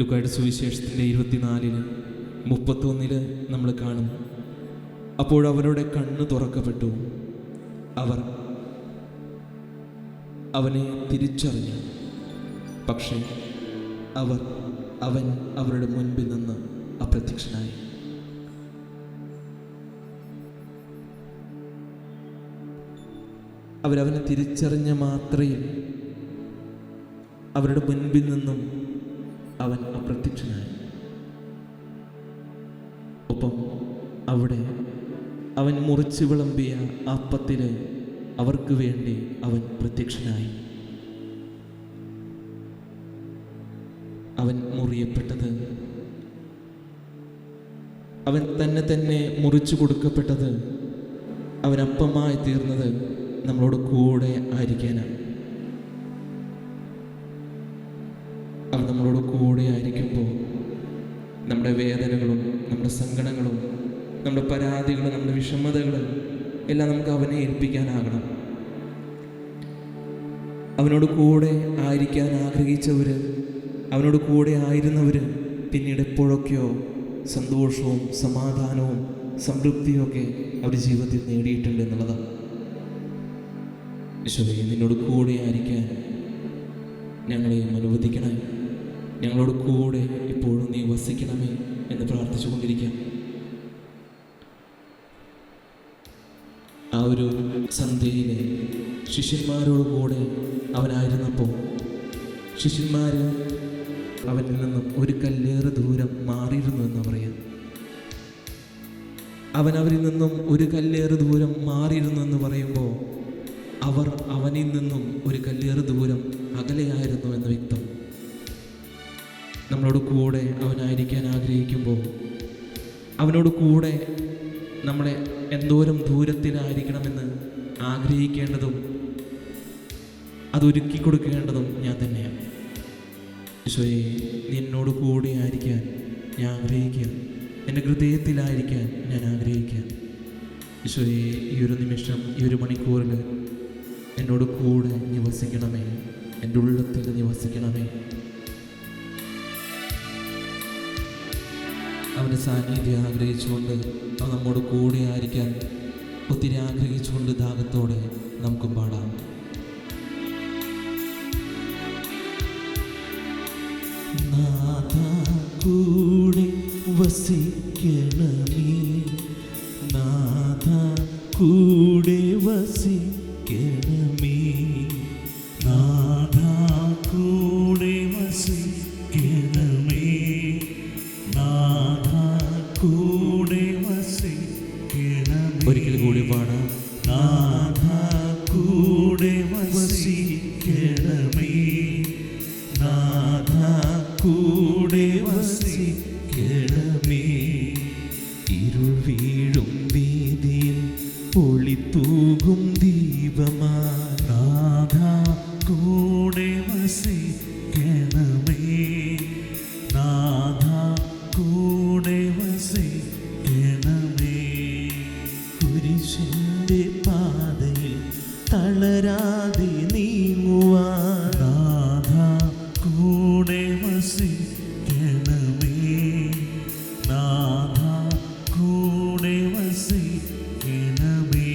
ലൂക്കായുടെ സുവിശേഷത്തിൻ്റെ 24-31 നമ്മൾ കാണും. അപ്പോൾ അവരുടെ കണ്ണ് തുറക്കപ്പെട്ടു, അവർ അവനെ തിരിച്ചറിഞ്ഞു. പക്ഷേ അവൻ അവരുടെ മുൻപിൽ നിന്ന് അപ്രത്യക്ഷനായി. അവരവനെ തിരിച്ചറിഞ്ഞ മാത്രയിൽ അവരുടെ മുൻപിൽ നിന്നും അവൻ അപ്രത്യക്ഷനായി. ഒപ്പം അവിടെ അവൻ മുറിച്ച് വിളമ്പിയ അപ്പത്തിൽ അവർക്ക് വേണ്ടി അവൻ പ്രത്യക്ഷനായി. അവൻ മുറിയപ്പെട്ടത്, അവൻ തന്നെ മുറിച്ചു കൊടുക്കപ്പെട്ടത്, അവൻ അപ്പമായി തീർന്നത് നമ്മളോട് കൂടെ ആയിരിക്കാനാണ്. അവൻ നമ്മളോട് കൂടെ ആയിരിക്കുമ്പോൾ നമ്മുടെ വേദനകളും നമ്മുടെ സങ്കടങ്ങളും നമ്മുടെ പരാതികളും നമ്മുടെ വിഷമതകളും എല്ലാം നമുക്ക് അവനെ ഏൽപ്പിക്കാനാകണം. അവനോട് കൂടെ ആയിരിക്കാൻ ആഗ്രഹിച്ചവർ, അവനോട് കൂടെ ആയിരുന്നവർ പിന്നീട് എപ്പോഴൊക്കെയോ സന്തോഷവും സമാധാനവും സംതൃപ്തിയും ഒക്കെ അവരുടെ ജീവിതത്തിൽ നേടിയിട്ടുണ്ട് എന്നുള്ളതാണ്. ഈശോയെ, നിന്നോട് കൂടെ ആയിരിക്കാൻ ഞങ്ങളെയും അനുവദിക്കണമേ, ഞങ്ങളോട് കൂടെ ഇപ്പോഴും നീ വസിക്കണമേ എന്ന് പ്രാർത്ഥിച്ചു കൊണ്ടിരിക്കാം. ആ ഒരു സന്ധ്യയിലെ ശിഷ്യന്മാരോട് കൂടെ അവനായിരുന്നപ്പോൾ ശിഷ്യന്മാർ അവനിൽ നിന്നും ഒരു കല്ലേറ് ദൂരം മാറിയിരുന്നു എന്ന് പറയാം. അവരിൽ നിന്നും ഒരു കല്ലേറ് ദൂരം മാറിയിരുന്നു എന്ന് പറയുമ്പോൾ അവർ അവനിൽ നിന്നും ഒരു കല്ലേറ് ദൂരം അകലെയായിരുന്നു എന്ന് വ്യക്തം. നമ്മളോട് കൂടെ അവനായിരിക്കാൻ ആഗ്രഹിക്കുമ്പോൾ അവനോട് കൂടെ നമ്മളെ എന്തോരം ദൂരത്തിലായിരിക്കണമെന്ന് ആഗ്രഹിക്കേണ്ടതും അതൊരുക്കി കൊടുക്കേണ്ടതും ഞാൻ തന്നെയാണ്. ഈശോയെ, നീ എന്നോട് കൂടെ ആയിരിക്കാൻ ഞാൻ ആഗ്രഹിക്കുക, എൻ്റെ ഹൃദയത്തിലായിരിക്കാൻ ഞാൻ ആഗ്രഹിക്കുക. ഈശോയെ, ഈ ഒരു നിമിഷം, ഈ ഒരു മണിക്കൂറിൽ എന്നോട് കൂടെ നിവസിക്കണമേ, എൻ്റെ ഉള്ളത്തിൽ നിവസിക്കണമേ. അവൻ്റെ സാന്നിധ്യം ആഗ്രഹിച്ചുകൊണ്ട്, അവൻ നമ്മോട് കൂടെ ആയിരിക്കാൻ ഒത്തിരി ആഗ്രഹിച്ചുകൊണ്ട് ദാഹത്തോടെ നമുക്കും പാടാം. നാഥാ കൂടെ വസിക്കണമേ, നാഥാ കൂടെ വസിക്കണമേ, നാഥാ കൂടെ വസിക്കണമേ, നാഥാ കൂടെ വസിക്കണമേ. ഒരിക്കൽ കൂടി പാടാം. നാഥാ കൂടെ വസിക്കണമേ, നാഥാ കൂടെ വസിക്കണമേ. ഇരുൾ വീഴും വീതിയിൽ ഒളിത്തൂകും ദീപമാ, നാഥാ കൂടെ വസിക്കണമേ, നാഥാ കൂടെ വസിക്കണമേ. കുരിശിൻ്റെ പാതയിൽ തളരാതെ നീങ്ങുവാൻ, നാഥാ കൂടെ വസിക്കണമേ, നാഥാ കൂടെ വസിക്കണമേ.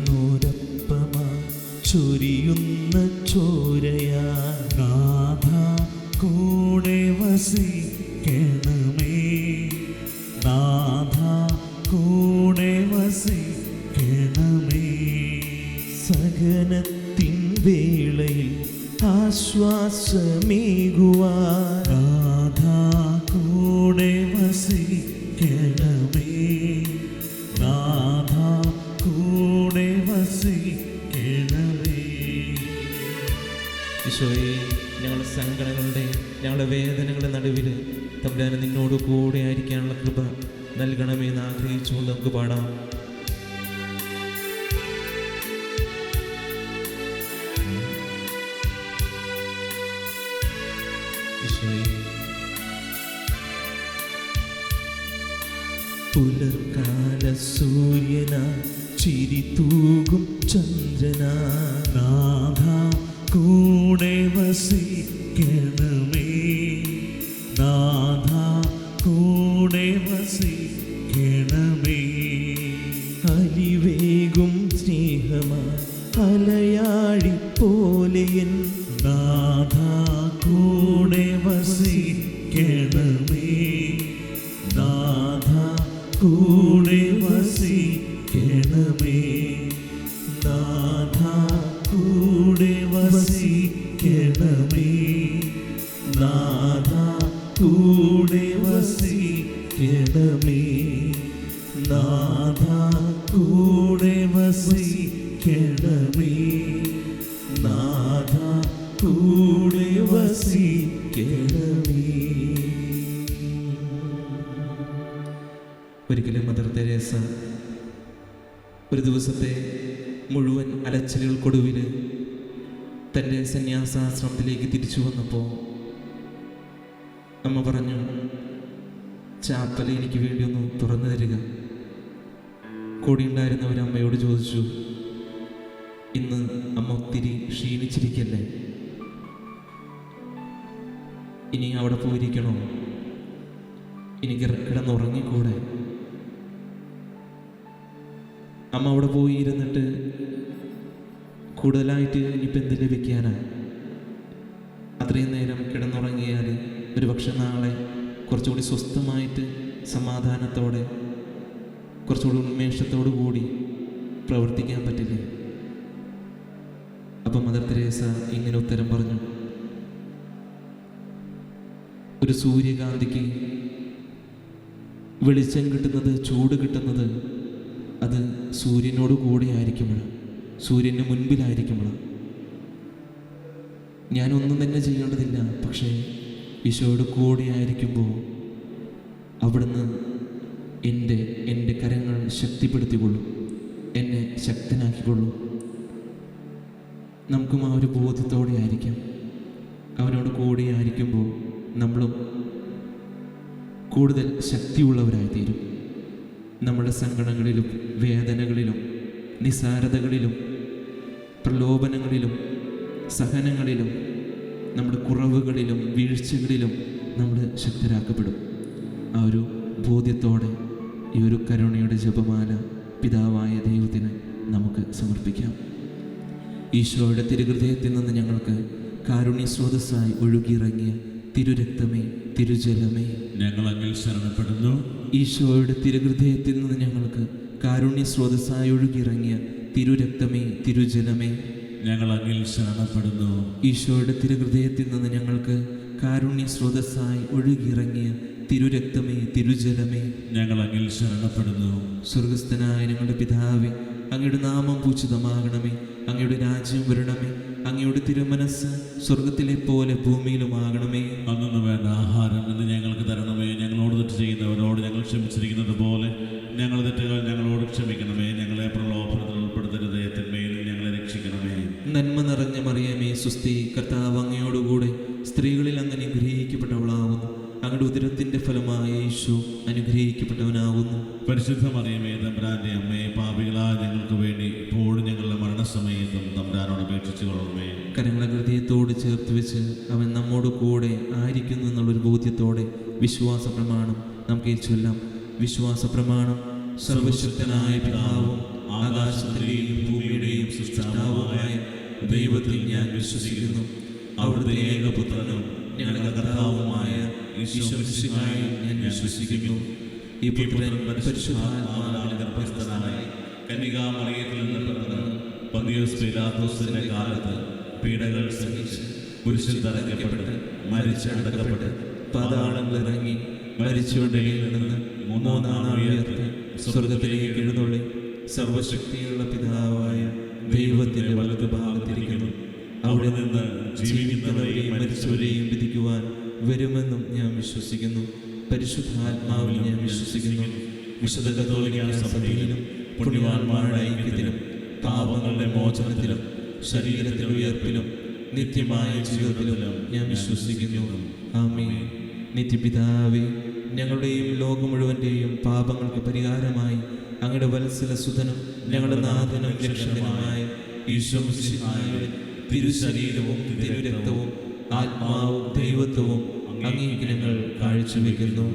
മുറിയുന്നൊരപ്പമാ ചൊരിയുന്ന ചോരയാ, നാഥാ കൂടെ വസിക്കണമേ, നാഥാ കൂടെ വസിക്കണമേ. സഹനത്തിൻ വേളയിൽ ആശ്വാസമേകുവാൻ, നാഥാ കൂടെ വസിക്കണമേ, നാഥാ കൂടെ വസിക്കണമേ. ഈശോയെ, ഞങ്ങളുടെ സങ്കടങ്ങളുടെ, ഞങ്ങളുടെ വേദനകളുടെ നടുവിൽ തമ്പുരാനെ നിന്നോട് കൂടെ ആയിരിക്കാനുള്ള കൃപ നൽകണമെന്ന് ആഗ്രഹിച്ചുകൊണ്ട് നമുക്ക് പാടാം. ഈശോയെ. പുലർക്കാല സൂര്യന ചിരി തൂകും ചന്ദ്രന നാഥ കൂടെ വസിക്കണമേ, നാഥ കൂടെ വസിക്കണമേ. അലിവേകും സ്നേഹമാ അലയാഴി പോലെയൻ നാഥ കൂടെ വസിക്കണമേ, നാഥ കൂടെ വസിക്കണമേ, നാഥ കൂടെ വസിക്കണമേ, നാഥ കൂടെ വസിക്കണമേ, നാഥ കൂടെ വസിക്കണമേ, നാഥ കൂടെ വസിക്കണമേ. ഒരിക്കലും മദർ തെരേസ ഒരു ദിവസത്തെ മുഴുവൻ അലച്ചിലുകൾക്കൊടുവിൽ തൻ്റെ സന്യാസാശ്രമത്തിലേക്ക് തിരിച്ചു വന്നപ്പോൾ അമ്മ പറഞ്ഞു, ചാപ്പൽ എനിക്ക് വേണ്ടി ഒന്ന് തുറന്നു തരിക. കൂടിയുണ്ടായിരുന്ന ഒരു അമ്മയോട് ചോദിച്ചു, ഇന്ന് അമ്മ ഒത്തിരി ക്ഷീണിച്ചിരിക്കല്ലേ, ഇനി അവിടെ പോയിരിക്കണോ, എനിക്ക് കിടന്നുറങ്ങിക്കൂടെ? അമ്മ അവിടെ പോയി ഇരുന്നിട്ട് കൂടുതലായിട്ട് ഇനിയിപ്പോൾ എന്ത് ലഭിക്കാനാ? അത്രയും നേരം കിടന്നുറങ്ങിയാൽ ഒരു പക്ഷെ നാളെ കുറച്ചുകൂടി സ്വസ്ഥമായിട്ട് സമാധാനത്തോടെ കുറച്ചുകൂടി ഉന്മേഷത്തോടു കൂടി പ്രവർത്തിക്കാൻ പറ്റില്ലേ? അപ്പം മദർ തെരേസ ഇങ്ങനെ ഉത്തരം പറഞ്ഞു, ഒരു സൂര്യകാന്തിക്ക് വെളിച്ചം കിട്ടുന്നത്, ചൂട് കിട്ടുന്നത് അത് സൂര്യനോട് കൂടെ ആയിരിക്കുമ്പോൾ, സൂര്യന് മുൻപിലായിരിക്കുമ്പോൾ. ഞാനൊന്നും തന്നെ ചെയ്യേണ്ടതില്ല, പക്ഷേ ഈശോയോട് കൂടെ ആയിരിക്കുമ്പോൾ അവിടുന്ന് എൻ്റെ കരങ്ങൾ ശക്തിപ്പെടുത്തിക്കൊള്ളും, എന്നെ ശക്തനാക്കിക്കൊള്ളും. നമുക്കും ആ ഒരു ബോധ്യത്തോടെ ആയിരിക്കാം. അവനോട് കൂടെ ആയിരിക്കുമ്പോൾ നമ്മളും കൂടുതൽ ശക്തിയുള്ളവരായിത്തീരും. നമ്മുടെ സങ്കടങ്ങളിലും വേദനകളിലും നിസാരതകളിലും പ്രലോഭനങ്ങളിലും സഹനങ്ങളിലും നമ്മുടെ കുറവുകളിലും വീഴ്ചകളിലും നമ്മൾ ശക്തരാക്കപ്പെടും. ആ ഒരു ബോധ്യത്തോടെ ഈ ഒരു കരുണയുടെ ജപമാല പിതാവായ ദൈവത്തിന് നമുക്ക് സമർപ്പിക്കാം. ഈശോയുടെ തിരുഹൃദയത്തിൽ നിന്ന് ഞങ്ങൾക്ക് കാരുണ്യ സ്രോതസ്സായി ഒഴുകിയിറങ്ങിയ തിരുരക്തമേ, തിരുജലമേ, ഞങ്ങൾ അങ്ങിൽ ശരണപ്പെടുന്നു. ഈശോയുടെ തിരുഹൃദയത്തിൽ നിന്ന് ഞങ്ങൾക്ക് കാരുണ്യ സ്രോതസ്സായി ഒഴുകിയിറങ്ങിയ തിരുരക്തമേ, തിരുജലമേ, ഞങ്ങൾ അങ്ങിൽ ശരണപ്പെടുന്നു. ഈശോയുടെ തിരുഹൃദയത്തിൽ നിന്ന് ഞങ്ങൾക്ക് കാരുണ്യ സ്രോതസ്സായി ഒഴുകിയിറങ്ങിയ തിരുരക്തമേ, തിരുജലമേ, ഞങ്ങൾ അങ്ങിൽ ശരണപ്പെടുന്നു. സ്വർഗസ്ഥനായ ഞങ്ങളുടെ പിതാവേ, അങ്ങയുടെ നാമം പൂജിതമാകണമേ, അങ്ങയുടെ രാജ്യം വരണമേ, അങ്ങയുടെ തിരുമനസ് സ്വർഗത്തിലെ പോലെ ഭൂമിയിലുമാകണമേ. അന്നു വേണ്ട ആഹാരം ഇന്ന് ഞങ്ങൾക്ക് തരണമേ. ഞങ്ങളോട് തെറ്റ് ചെയ്യുന്നവരോട് ഞങ്ങൾ ക്ഷമിച്ചിരിക്കുന്നത് പോലെ ഞങ്ങൾ തെറ്റുകൾ ഞങ്ങളോട് ക്ഷമിക്കണമേ. ഞങ്ങളെ പ്രലോഭനത്തിൽ ഉൾപ്പെടുത്തരുതേ, തിന്മയിൽ ഞങ്ങളെ രക്ഷിക്കണമേ. നന്മ നിറഞ്ഞ മറിയമേ, സുസ്തി, കർത്താവ് അങ്ങയോടുകൂടെ സ്ത്രീകളിൽ അങ്ങ് അനുഗ്രഹിക്കപ്പെട്ടവളാവുന്നു. അങ്ങയുടെ ഉദരത്തിൻ്റെ ഫലമായ യേശു അനുഗ്രഹിക്കപ്പെട്ടവനാവുന്നു. പരിശുദ്ധ മറിയമേ, തമ്പുരാന്റെ അമ്മയെ, പാപികളായ ഞങ്ങൾക്ക് വേണ്ടി ഇപ്പോഴും ഞങ്ങളുടെ മരണസമയത്തും തമ്പുരാനോട് അപേക്ഷിച്ചു കൊള്ളണമേ. കരങ്ങളെ ഹൃദയത്തോട് ചേർത്ത് വെച്ച് അവൻ നമ്മോട് കൂടെ ആയിരിക്കുന്നു എന്നുള്ളൊരു ബോധ്യത്തോടെ വിശ്വാസ പ്രമാണം നമുക്ക് ചൊല്ലാം. വിശ്വാസ പ്രമാണം. സർവശക്തനായ പിതാവും ആകാശത്തിലെയും ഭൂമിയുടെയും സൃഷ്ടാവുമായ ദൈവത്തിൽ ഞാൻ വിശ്വസിക്കുന്നു. അവിടുത്തെ ഏകപുത്രനും ഞങ്ങളുടെ കർത്താവുമായ ഈശോമിശിഹായിൽ ഞാൻ വിശ്വസിക്കുന്നു. ഈ പുത്രൻ പരിശുദ്ധാത്മാവിനാൽ ഗർഭസ്ഥനായി കന്യകാമറിയത്തിൽ നിന്ന് പിറന്ന് പന്തിയോസ് പീലാത്തോസിന്റെ കാലത്ത് പീഡകൾ സഹിച്ച് കുരിശിൽ തറയ്ക്കപ്പെട്ട് മരിച്ചടക്കപ്പെട്ട് പാതാളങ്ങളിറങ്ങി മരിച്ചവരുടെ നിന്ന് മൂന്നാം നാൾ ഉയർത്തി സ്വർഗത്തിലേക്ക് എഴുന്നള്ളി സർവശക്തിയുള്ള പിതാവായ ദൈവത്തിന്റെ വലതുഭാഗത്തിരിക്കുന്നു. അവിടെ നിന്ന് ജീവിക്കുന്നവരെയും മരിച്ചവരെയും വിധിക്കുവാൻ വരുമെന്നും ഞാൻ വിശ്വസിക്കുന്നു. പരിശുദ്ധാത്മാവിൽ ഞാൻ വിശ്വസിക്കുന്നു. വിശുദ്ധ കത്തോലിക്കാ സഭയിലും പുണ്യവാന്മാരുടെ ഐക്യത്തിലും പാപങ്ങളുടെ മോചനത്തിലും ശരീരത്തിന്റെ ഉയർപ്പിലും നിത്യമായ ജീവിതത്തിലും ഞാൻ വിശ്വസിക്കുന്നു. ആമേൻ. നിത്യപിതാവേ, ഞങ്ങളുടെയും ലോകം മുഴുവൻ്റെയും പാപങ്ങൾക്ക് പരിഹാരമായി അങ്ങയുടെ വത്സല സുതനും ഞങ്ങളുടെ നാഥനും രക്ഷകനുമായ ഈശോ മിശിഹായുടെ തിരുശരീരവും തിരുരക്തവും ആത്മാവും ദൈവത്വവും അങ്ങേക്ക് ഞങ്ങൾ കാഴ്ചവെക്കുന്നു.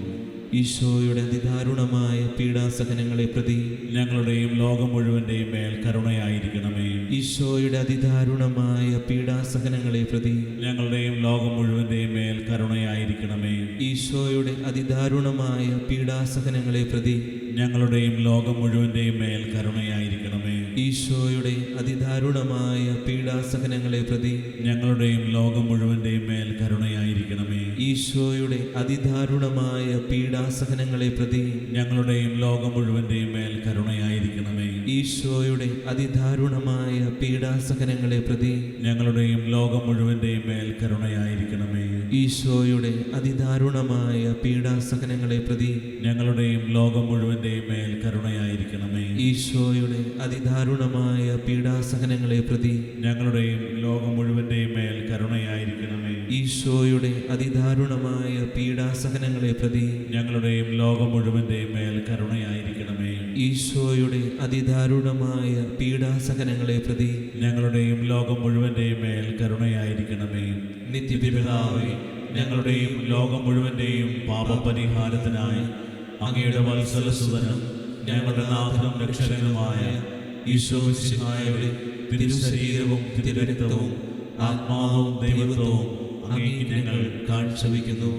ഈശോയുടെ അതിദാരുണമായ പീഡാസഹനങ്ങളെ പ്രതി ഞങ്ങളുടെയും ലോകം മുഴുവൻ്റെയും മേൽ കരുണയായിരിക്കണമേ. ഈശോയുടെ അതിദാരുണമായ പീഡാസഹനങ്ങളെ പ്രതി ഞങ്ങളുടെയും ലോകം മുഴുവൻ്റെയും മേൽ കരുണയായിരിക്കണമേ. ഈശോയുടെ അതിദാരുണമായ പീഡാസഹനങ്ങളെ പ്രതി ഞങ്ങളുടെയും ലോകം മുഴുവൻ്റെയും മേൽ കരുണയായിരിക്കണമേ. ഈശോയുടെ അതിദാരുണമായ പീഡാസഹനങ്ങളെ പ്രതി ഞങ്ങളുടെയും ലോകം മുഴുവൻ്റെയും മേൽ കരുണയായിരിക്കണമേ. ഈശോയുടെ അതിദാരുണമായ പീഡാസഹനങ്ങളെ പ്രതി ഞങ്ങളുടെയും ലോകം മുഴുവൻ്റെയും മേൽ കരുണയായിരിക്കണമേ. ഈശോയുടെ അതിദാരുണമായ പീഡാസഹനങ്ങളെ പ്രതി ഞങ്ങളുടെയും ലോകം മുഴുവൻ്റെയും മേൽ കരുണയായിരിക്കണമേ. ഈശോയുടെ അതിദാരുണമായ പീഡാസഹനങ്ങളെ പ്രതി ഞങ്ങളുടെയും ലോകം മുഴുവൻ്റെയും മേൽ കരുണയായിരിക്കണമേ. ഈശോയുടെ അതിദാരുണമായ പീഡാസഹനങ്ങളെ പ്രതി ഞങ്ങളുടെയും ലോകം മുഴുവൻ്റെയും മേൽ കരുണയായിരിക്കണമേ. ഈശോയുടെ അതിദാരുണമായ പീഡാസഹനങ്ങളെ പ്രതി ഞങ്ങളുടെയും ലോകം മുഴുവൻ്റെയും മേൽ കരുണയായിരിക്കണമേ. ഈശോയുടെ അതിദാരുണമായ പീഡാസഹനങ്ങളെ പ്രതി ഞങ്ങളുടെയും ലോകം മുഴുവൻ്റെയും മേൽ കരുണയായിരിക്കണമേ. നിത്യപിതാവേ, ഞങ്ങളുടെയും ലോകം മുഴുവൻ്റെയും പാപപരിഹാരത്തിനായി അങ്ങയുടെ വത്സലസുതനും ഞങ്ങളുടെ നാഥനും രക്ഷകനുമായ ഈശോ മിശിഹായുടെ തിരുശരീരവും തിരുരക്തവും ആത്മാവും ദൈവത്വവും അങ്ങേക്ക് ഞങ്ങൾ കാഴ്ചവെക്കുന്നു.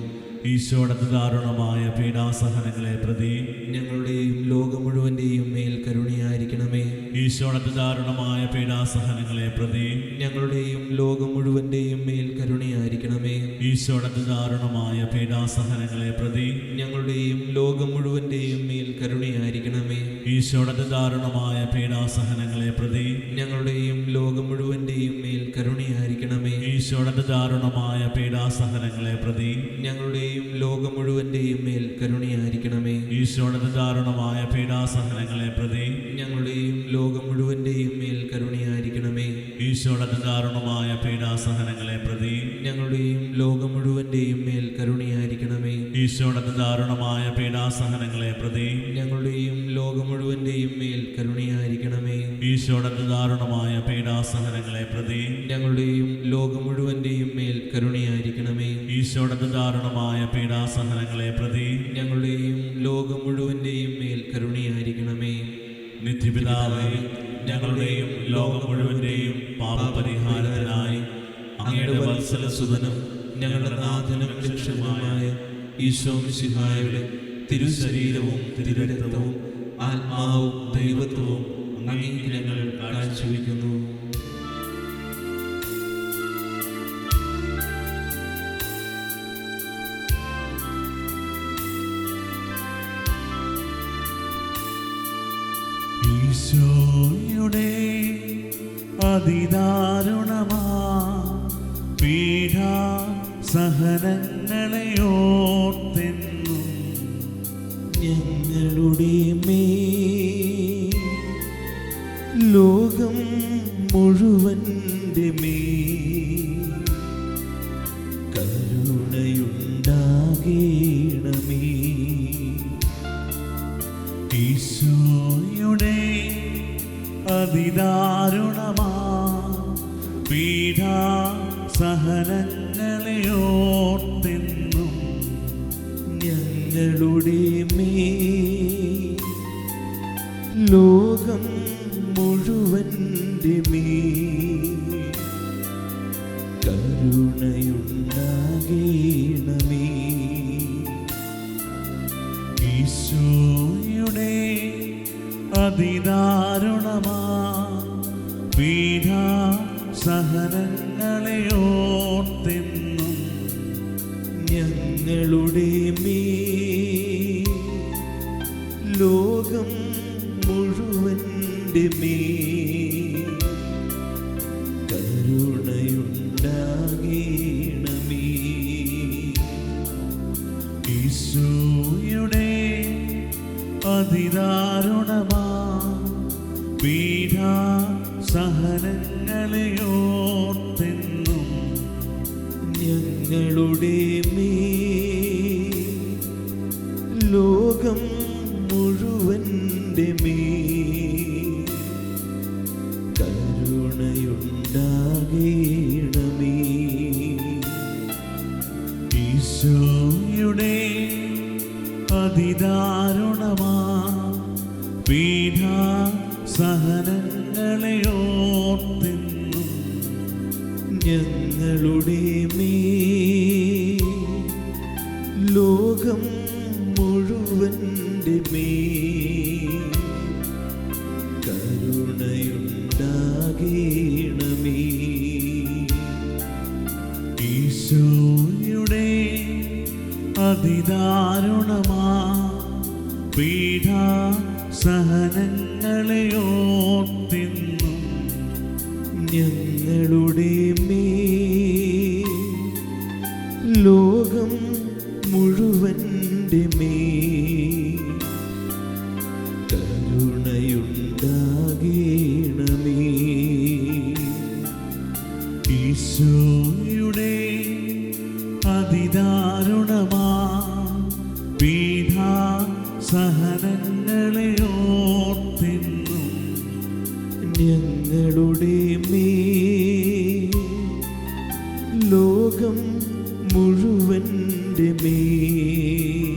ഈശോയുടെ ദാരുണമായ പീഡാസഹനങ്ങളെ പ്രതി ഞങ്ങളുടെയും ലോകം മുഴുവൻ്റെയും മേൽ കരുണയായിരിക്കണമേ. ഈശോയുടെ ദാരുണമായ പീഡാസഹനങ്ങളെ പ്രതി ഞങ്ങളുടെയും ലോകം മുഴുവൻ്റെയും മേൽ കരുണയായിരിക്കണമേ. ഈശോയുടെ ദാരുണമായ പീഡാസഹനങ്ങളെ പ്രതി ഞങ്ങളുടെയും ലോകം മുഴുവൻ്റെയും മേൽ കരുണയായിരിക്കണമേ. ഈശോയുടെ ദാരുണമായ പീഡാസഹനങ്ങളെ പ്രതി ഞങ്ങളുടെയും ലോകം മുഴുവൻ്റെയും മേൽ കരുണയായിരിക്കണമേ. ഈശോയുടെ ദാരുണമായ പീഡാസഹനങ്ങളെ പ്രതി ഞങ്ങളുടെയും ലോകം മുഴുവൻ്റെയും മേൽ കരുണയായിരിക്കണമേ. ഈശോയുടെ ദാരുണമായ പീഡാസഹനങ്ങളെ പ്രതി ഞങ്ങളുടെയും ലോകം മുഴുവൻ്റെയും മേൽ കരുണയായിരിക്കണമേ. ഈശോയുടെ ദാരുണമായ പീഡാസഹനങ്ങളെ പ്രതി ഞങ്ങളുടെയും ലോകം മുഴുവൻ്റെയും മേൽ കരുണയായിരിക്കണമേ. ഈശോയുടെ ദാരുണമായ പീഡാസഹനങ്ങളെ പ്രതി ഞങ്ങളുടെയും ലോകം മുഴുവൻ്റെയും മേൽ കരുണയായിരിക്കണമേ. ഈശോയുടെ ദാരുണമായ പീഡാസഹനങ്ങളെ പ്രതി ഞങ്ങളുടെയും ലോകം മുഴുവൻ്റെയും മേൽ കരുണയായിരിക്കണമേ. ഈശോയുടെ ദാരുണമായ പീഡാസഹനങ്ങളെ പ്രതി ഞങ്ങളുടെയും ലോകം മുഴുവൻ്റെയും മേൽ കരുണയായിരിക്കണമേ. നിത്യപിതാവേ, ഞങ്ങളുടെയും ലോകം മുഴുവൻ്റെയും പാപപരിഹാരത്തിനായി അങ്ങയുടെ വത്സലസുതനും ഞങ്ങളുടെ നാഥനും രക്ഷകനുമായ ഈശോ മിശിഹായുടെ തിരുശരീരവും തിരുരക്തവും ആത്മാവും ദൈവത്വവും അങ്ങേക്ക് ഞങ്ങൾ കാഴ്ചവെക്കുന്നു. ഈശോയുടെ അതിദാരുണമാ പീഡാസഹനങ്ങളെ ഓർത്തെന്നും ഞങ്ങളുടെ മേൽ ലോകം മുഴുവൻ്റെ മേൽ കരുണയുണ്ടാകേണമേ. ഈശോയുടെ അതിദാരുണമാ പീഡാസഹനങ്ങളെ ഓർത്തെന്നും ഞങ്ങളുടെ മേൽ ലോകം മുഴുവൻ്റെ മേൽ കരുണയുണ്ടാകേണമേ. ഈശോയുടെ അതിദാരുണമാ പീഡാസഹനങ്ങളെ ഓർത്തെന്നും ഞങ്ങളുടെ മേൽ ലോകം മുഴുവൻ്റെ മേൽ കരുണയുണ്ടാകേണമേ. ഈശോയുടെ അതിദാരുണമാ പീഡാസഹനങ്ങളെ ഓർത്തെന്നും ഞങ്ങളുടെ മേൽ ലോകം മുഴുവൻ്റെ മേൽ കരുണയുണ്ടാകേണമേ. ഈശോയുടെ അതിദാരുണമാ പീഡാസഹനങ്ങളെ ഓർത്തെന്നും ഞങ്ങളുടെ മേൽ ലോകം മുഴുവൻ്റെ മേൽ കരുണയുണ്ടാകേണമേ. ഈശോയുടെ അതിദാരുണമാ പീഡാസഹനങ്ങളെ ഓർത്തെന്നും ഞങ്ങളുടെ മേൽ ലോകം മുഴുവൻ്റെ മേൽ കരുണയുണ്ടാകേണമേ. ഈശോയുടെ അതിദാരുണമാ പീഡാസഹനങ്ങളെ ഓർത്തെന്നും ഞങ്ങളുടെ മേൽ ലോകം മുഴുവൻ്റെ മേൽ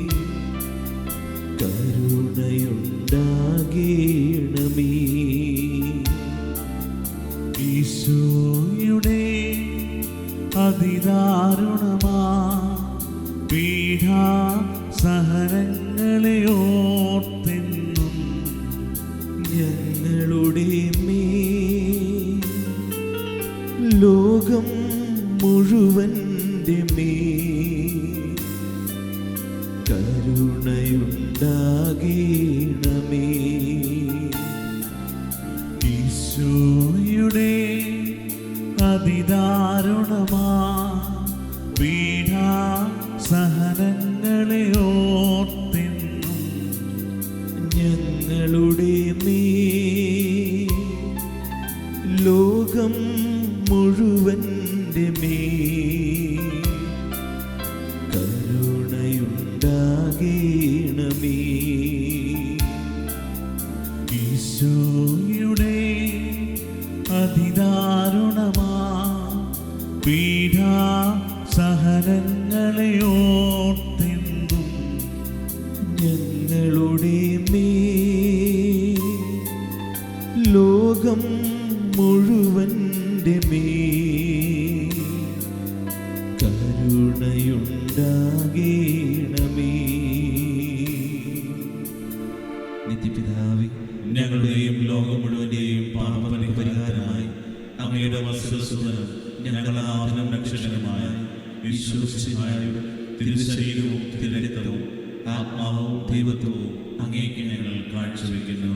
കരുണയുണ്ടാകേണമേ. ഈശോയുടെ അതിദാരുണമാ പീഡാസഹനങ്ങളെ ഓർത്തെന്നും ഞങ്ങളുടെ മേൽ ലോകം മുഴുവൻ്റെ മേൽ കരുണയുണ്ടാകേണമേ. ഈശോയുടെ അതിദാരുണമാ പീഡാസഹനങ്ങളെ ഓർത്തെന്നും ഞങ്ങളുടെ മേൽ ലോകം മുഴുവൻ്റെ മേൽ കരുണയുണ്ടാകേണമേ. ഈശോയുടെ അതിദാരുണമാ പീഡാസഹനങ്ങളെ ഓർത്തെന്നും ഞങ്ങളുടെ മേൽ ലോകം മുഴുവൻ്റെ മേൽ കരുണയുണ്ടാകേണമേ. നിത്യപിതാവേ, ഞങ്ങളുടെയും ലോകം മുഴുവന്റെയും പാപപരിഹാരമായി അങ്ങയുടെ വത്സലസുതനും ഞങ്ങളുടെ നാഥനും രക്ഷകനുമായ ഈശോമിശിഹായുടെ തിരുശരീരവും തിരുരക്തവും ആത്മാവും ദൈവത്വവും അങ്ങേക്ക് ഞങ്ങൾ കാഴ്ചവെക്കുന്നു.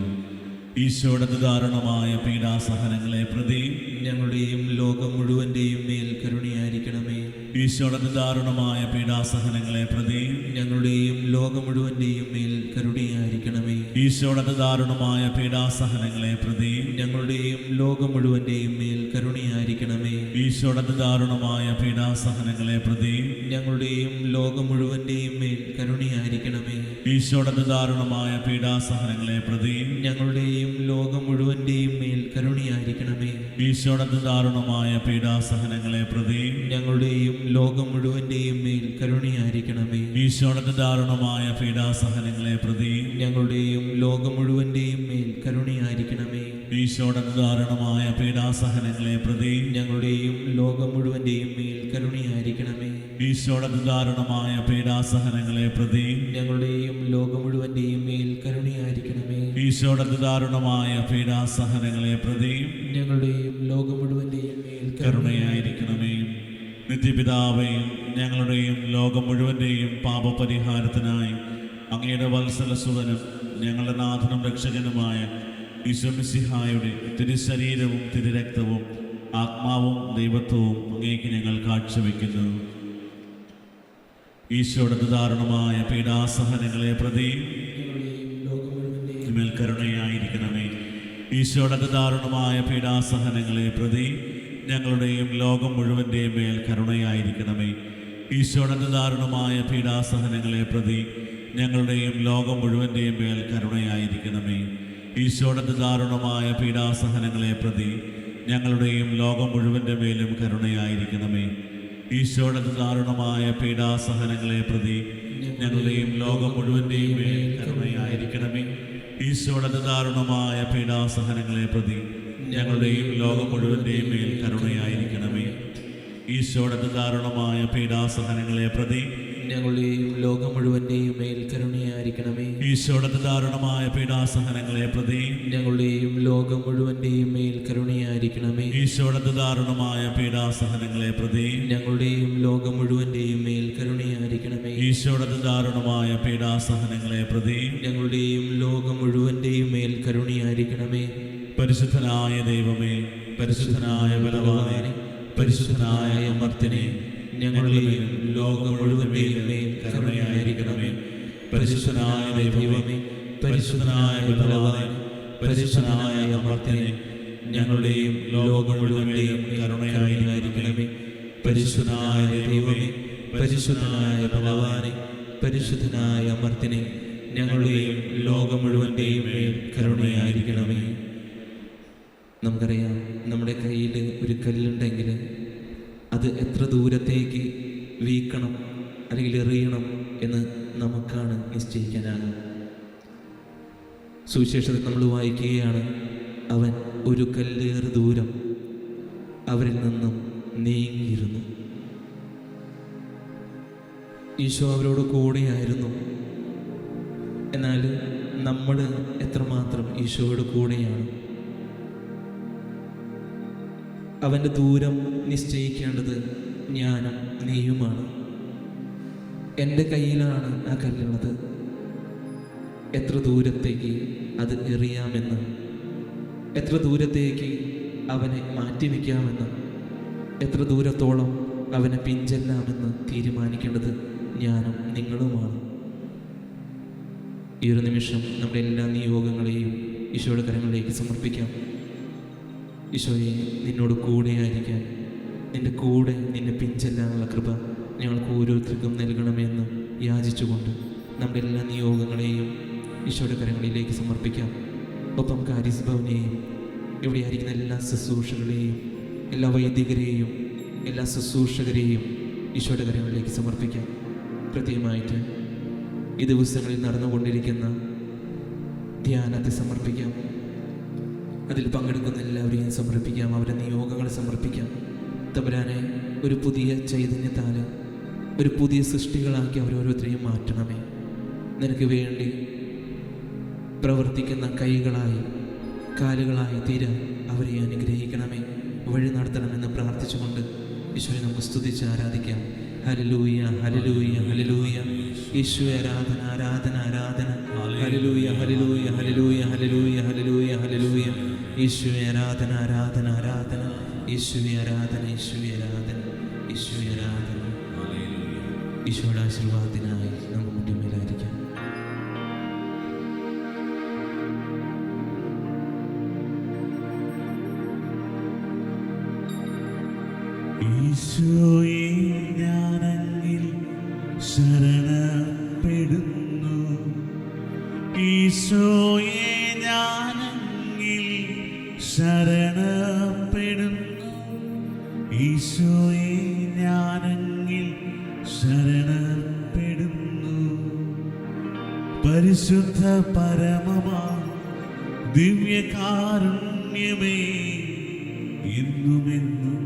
ഈശോയുടെ ദാരുണമായ പീഡാസഹനങ്ങളെ പ്രതി ഞങ്ങളുടെയും ലോകം മുഴുവൻ്റെയും മേൽ കരുണയായിരിക്കണമേ. ഈശോയുടെ ദാരുണമായ പീഡാസഹനങ്ങളെ പ്രതി ഞങ്ങളുടെയും ലോകം മുഴുവൻ്റെയും മേൽ കരുണയായിരിക്കണമേ. ഈശോയുടെ ദാരുണമായ പീഡാസഹനങ്ങളെ പ്രതി ഞങ്ങളുടെയും ലോകം മുഴുവൻ്റെയും മേൽ കരുണയായിരിക്കണമേ. ഈശോയുടെ ദാരുണമായ പീഡാസഹനങ്ങളെ പ്രതി ഞങ്ങളുടെയും ലോകം മുഴുവൻ്റെയും മേൽ കരുണയായിരിക്കണമേ. ഈശോയുടെ ദാരുണമായ പീഡാസഹനങ്ങളെ പ്രതി ഞങ്ങളുടെയും ലോകം മുഴുവൻ്റെയും മേൽ കരുണയായിരിക്കണമേ. ഈശോയുടെ ദാരുണമായ പീഡാസഹനങ്ങളെ പ്രതി ഞങ്ങളുടെയും ലോകം മുഴുവൻ്റെയും മേൽ കരുണയായിരിക്കണമേ. ഈശോയുടെ ദാരുണമായ പീഡാസഹനങ്ങളെ പ്രതി ഞങ്ങളുടെയും ലോകം മുഴുവൻ്റെയും മേൽ കരുണയായിരിക്കണമേ. ഈശോയുടെ ദാരുണമായ പീഡാസഹനങ്ങളെ പ്രതി ഞങ്ങളുടെയും ലോകം മുഴുവൻ്റെയും മേൽ കരുണയായിരിക്കണമേ. ഈശോയുടെ ദാരുണമായ പീഡാസഹനങ്ങളെ പ്രതി ഞങ്ങളുടെയും ലോകം മുഴുവൻ്റെയും മേൽ കരുണയായിരിക്കണമേ. ഈശോയുടെ ദാരുണമായ പീഡാസഹനങ്ങളെ പ്രതി ഞങ്ങളുടെയും ലോകം മുഴുവൻ്റെയും മേൽ കരുണയായിരിക്കണമേ. നിത്യപിതാവേ, ഞങ്ങളുടെയും ലോകം മുഴുവൻ്റെയും പാപപരിഹാരത്തിനായി അങ്ങയുടെ വത്സലസുതനും ഞങ്ങളുടെ നാഥനും രക്ഷകനുമായ ഈശോമിശിഹായുടെ തിരുശരീരവും തിരുരക്തവും ആത്മാവും ദൈവത്വവും അങ്ങേക്ക് ഞങ്ങൾ കാഴ്ചവെക്കുന്നു. ഈശോയുടെ ദാരുണമായ പീഡാസഹനങ്ങളെ പ്രതി മേൽ കരുണയായിരിക്കണമേ. ഈശോയുടെ ദാരുണമായ പീഡാസഹനങ്ങളെ പ്രതി ഞങ്ങളുടെയും ലോകം മുഴുവൻ്റെയും മേൽ കരുണയായിരിക്കണമേ. ഈശോയുടെ ദാരുണമായ പീഡാസഹനങ്ങളെ പ്രതി ഞങ്ങളുടെയും ലോകം മുഴുവൻ്റെയും മേൽ കരുണയായിരിക്കണമേ. ഈശോയുടെ ദാരുണമായ പീഡാസഹനങ്ങളെ പ്രതി ഞങ്ങളുടെയും ലോകം മുഴുവൻ്റെ മേലും കരുണയായിരിക്കണമേ. ഈശോയുടെ ദാരുണമായ പീഡാസഹനങ്ങളെ പ്രതി ഞങ്ങളുടെയും ലോകം മുഴുവൻ്റെയും മേൽ കരുണയായിരിക്കണമേ. ഈശോയുടെ ദാരുണമായ പീഡാസഹനങ്ങളെ പ്രതി ഞങ്ങളുടെയും ലോകം മുഴുവൻ്റെയും മേൽ കരുണയായിരിക്കണമേ. ഈശോയുടെ ദാരുണമായ പീഡാസഹനങ്ങളെ പ്രതി ഞങ്ങളുടെയും ലോകം മുഴുവൻ്റെയും മേൽ കരുണയായിരിക്കണമേ. ഈശോയുടെ ദാരുണമായ പീഡാസഹനങ്ങളെ പ്രതി ഞങ്ങളുടെയും ലോകം മുഴുവൻ്റെയും മേൽ കരുണയായിരിക്കണമേ. ഈശോയുടെ ദാരുണമായ പീഡാസഹനങ്ങളെ പ്രതി ഞങ്ങളുടെയും ലോകം മുഴുവൻ്റെയും മേൽ കരുണയായിരിക്കണമേ. ഈശോയുടെ ദാരുണമായ പീഡാസഹനങ്ങളെ പ്രതി ഞങ്ങളുടെയും ലോകം മുഴുവൻ്റെയും മേൽ കരുണയായിരിക്കണമേ. പരിശുദ്ധനായ ദൈവമേ, പരിശുദ്ധനായ ബലവാനെ, പരിശുദ്ധനായ അമർത്യനെ, ഞങ്ങളുടെയും ലോകം മുഴുവൻ്റെയും മേൽ കരുണയായിരിക്കണമേ. പരിശുദ്ധനായ ദൈവമേ, പരിശുദ്ധനായ ബലവാനെ, പരിശുദ്ധനായ അമർത്യനെ, ഞങ്ങളുടെയും ലോകം മുഴുവൻ്റെയും കരുണയായിരിക്കണമേ. പരിശുദ്ധനായ ദൈവമേ, പരിശുദ്ധനായ ബലവാനെ, പരിശുദ്ധനായ അമർത്യനെ, ഞങ്ങളുടെയും ലോകം മുഴുവൻ്റെയും മേൽ കരുണയായിരിക്കണമേ. നമുക്കറിയാം, നമ്മുടെ കയ്യിൽ ഒരു കല്ലുണ്ടെങ്കിൽ അത് എത്ര ദൂരത്തേക്ക് വീക്കണം അല്ലെങ്കിൽ എറിയണം എന്ന് നമുക്കാണ് നിശ്ചയിക്കാനാകും. സുവിശേഷത്തിൽ നമ്മൾ വായിക്കുകയാണ്, അവൻ ഒരു കല്ലേറ് ദൂരം അവരിൽ നിന്നും നീങ്ങിയിരുന്നു. ഈശോ അവരോട് കൂടെയായിരുന്നു. എന്നാൽ നമ്മൾ എത്രമാത്രം ഈശോയുടെ കൂടെയാണ്? അവൻ്റെ ദൂരം നിശ്ചയിക്കേണ്ടത് ഞാനും നീയുമാണ്. എൻ്റെ കയ്യിലാണ് ആ കല്ലുള്ളത്. എത്ര ദൂരത്തേക്ക് അത് എറിയാമെന്ന്, എത്ര ദൂരത്തേക്ക് അവനെ മാറ്റിവെക്കാമെന്ന്, എത്ര ദൂരത്തോളം അവനെ പിഞ്ചെല്ലാമെന്ന് തീരുമാനിക്കേണ്ടത് ഞാനും നിങ്ങളുമാണ്. ഈ ഒരു നിമിഷം നമ്മുടെ എല്ലാ നിയോഗങ്ങളെയും ഈശോയുടെ കരങ്ങളിലേക്ക് സമർപ്പിക്കാം. ഈശോയെ, നിന്നോട് കൂടെയായിരിക്കാൻ, നിൻ്റെ കൂടെ നിന്നെ പിഞ്ചെല്ലാനുള്ള കൃപ ഞങ്ങൾക്ക് ഓരോരുത്തർക്കും നൽകണമെന്ന് യാചിച്ചുകൊണ്ട് നമ്മുടെ എല്ലാ നിയോഗങ്ങളെയും ഈശോയുടെ കരങ്ങളിലേക്ക് സമർപ്പിക്കാം. ഒപ്പം കാരിസ് ഭവനെയും ഇവിടെ ആയിരിക്കുന്ന എല്ലാ ശുശ്രൂഷകളെയും, എല്ലാ വൈദികരെയും, എല്ലാ ശുശ്രൂഷകരെയും ഈശോയുടെ കരങ്ങളിലേക്ക് സമർപ്പിക്കാം. പ്രത്യേകമായിട്ട് ഈ ദിവസങ്ങളിൽ നടന്നുകൊണ്ടിരിക്കുന്ന ധ്യാനത്തെ സമർപ്പിക്കാം. അതിൽ പങ്കെടുക്കുന്ന എല്ലാവരെയും സമർപ്പിക്കാം. അവരുടെ നിയോഗങ്ങൾ സമർപ്പിക്കാം. തമ്പുരാനെ, ഒരു പുതിയ ചൈതന്യത്താൽ ഒരു പുതിയ സൃഷ്ടികളാക്കി അവരോരോരുത്തരെയും മാറ്റണമേ. നിനക്ക് വേണ്ടി പ്രവർത്തിക്കുന്ന കൈകളായി, കാലുകളായി തീരാൻ അവരെ അനുഗ്രഹിക്കണമേ, വഴി നടത്തണമെന്ന് പ്രാർത്ഥിച്ചുകൊണ്ട് ഈശോയെ നമുക്ക് സ്തുതിച്ച് ആരാധിക്കാം. Hallelujah, hallelujah, hallelujah. ഈശോയെ ആരാധന, ആരാധന, ആരാധന. Hallelujah, hallelujah, hallelujah, hallelujah, hallelujah, hallelujah. ഈശോയെ ആരാധന, ആരാധന, ആരാധന. ഈശോയെ ആരാധന, ഈശോയെ ആരാധന, ഈശോയെ ആരാധന. ഈശോയുടെ ആശീർവാദത്തിനായി നമുക്ക് മുന്നിലായിരിക്കാം. ഈശോയെ, ഞാനങ്ങിൽ ശരണപ്പെടുന്നു. ഈശോയെ, ഞാനങ്ങിൽ ശരണപ്പെടുന്നു. ഈശോയെ, ഞാനങ്ങിൽ ശരണപ്പെടുന്നു. പരിശുദ്ധ പരമമാ ദിവ്യകാരുണ്യമേ, എന്നുമെന്നും